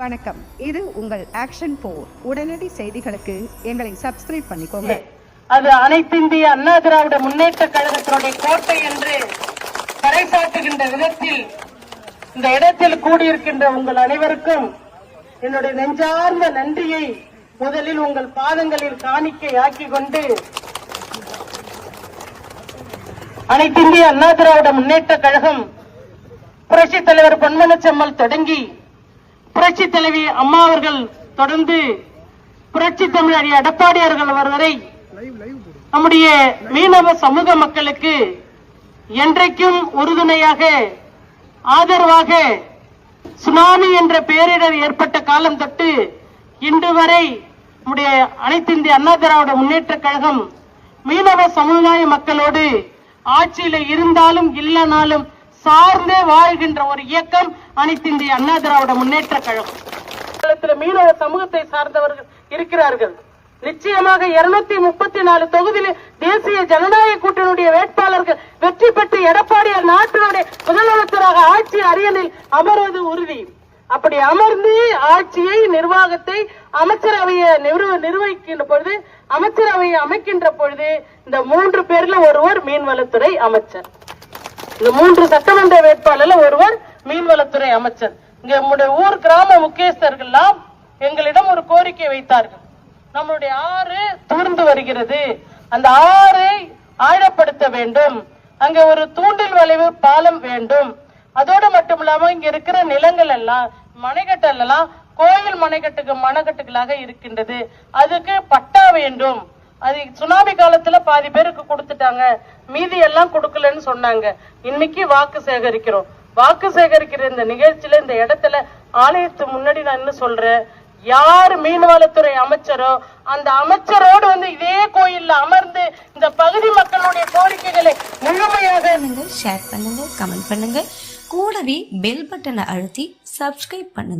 வணக்கம். இது உங்கள் ஆக்ஷன் 4 உடனடி செய்திகளுக்கு எங்களை சப்ஸ்கிரைப் பண்ணிக்கோங்க. அது அனைத்திந்திய அண்ணா திராவிட முன்னேற்ற கழகத்தினுடைய கோட்டை என்று பறைசாற்றுகின்ற விதத்தில் இந்த இடத்தில் கூடியிருக்கின்ற உங்கள் அனைவருக்கும் என்னுடைய நெஞ்சார்ந்த நன்றியை முதலில் உங்கள் பாதங்களில் காணிக்கை ஆக்கிக் கொண்டு அனைத்திந்திய அண்ணா திராவிட முன்னேற்ற கழகம் புரட்சித் தலைவர் பொன்மனச்செம்மல் தொடங்கி புரட்சி தலைவி அம்மா அவர்கள் தொடர்ந்து புரட்சி தமிழர் எடப்பாடியார்கள் வரை நம்முடைய மீனவ சமூக மக்களுக்கு என்றைக்கும் உறுதுணையாக ஆதரவாக சுனாமி என்ற பேரிடர் ஏற்பட்ட காலம் தொட்டு இன்று வரை நம்முடைய அனைத்து இந்திய அண்ணா திராவிட முன்னேற்ற கழகம் மீனவ சமுதாய மக்களோடு ஆட்சியில இருந்தாலும் இல்லைனாலும் சார்ந்தே வாழ்கின்ற ஒரு இயக்கம் அனைத்து இந்திய அண்ணா திராவிட முன்னேற்ற கழகம். மீனவ சமூகத்தை சார்ந்தவர்கள் இருக்கிறார்கள். நிச்சயமாக 234 தொகுதியில் தேசிய ஜனநாயக கூட்டணியுடைய வேட்பாளர்கள் வெற்றி பெற்று எடப்பாடியார் நாட்டினுடைய முதலமைச்சராக ஆட்சி அரியணையில் அமர்வது உறுதி. அப்படி அமர்ந்து ஆட்சியை நிர்வாகத்தை அமைச்சரவையை நிர்வகிக்கின்ற பொழுது அமைச்சரவையை அமைக்கின்ற பொழுது இந்த 3 பேர்ல ஒருவர் மீன்வளத்துறை அமைச்சர், இந்த 3 சட்டமன்ற வேட்பாளர்ல ஒருவர் மீன்வளத்துறை அமைச்சர். இங்க நம்முடைய ஊர் கிராம முக்கியஸ்தர்கள்லாம் எங்களிடம் ஒரு கோரிக்கை வைத்தார்கள். நம்மளுடைய ஆறு தூர்ந்து வருகிறது, அந்த ஆறை ஆழப்படுத்த வேண்டும், அங்க ஒரு தூண்டில் வளைவு பாலம் வேண்டும். அதோடு மட்டும் இல்லாம இங்க இருக்கிற நிலங்கள் எல்லாம் மனைக்கட்டல் எல்லாம் கோயில் மனைக்கட்டுகளாக இருக்கின்றது, அதுக்கு பட்டா வேண்டும். அது சுனாமி காலத்துல பாதி பேருக்கு கொடுத்துட்டாங்க, மீதி எல்லாம் கொடுக்கலன்னு சொன்னாங்க. இன்னைக்கு வாக்கு சேகரிக்கிறோம். வாக்கு சேகரிக்கிற இந்த நிகழ்ச்சியில இந்த இடத்துல ஆலயத்து முன்னாடி நான் என்ன சொல்றேன், யார் மீன்வளத்துறை அமைச்சரோ அந்த அமைச்சரோடு இதே கோயில்ல அமர்ந்து இந்த பகுதி மக்களுடைய கோரிக்கைகளை முழுமையாக ஷேர் பண்ணுங்க, கமெண்ட் பண்ணுங்க, கூடவே பெல் பட்டனை அழுத்தி சப்ஸ்கிரைப் பண்ணுங்க.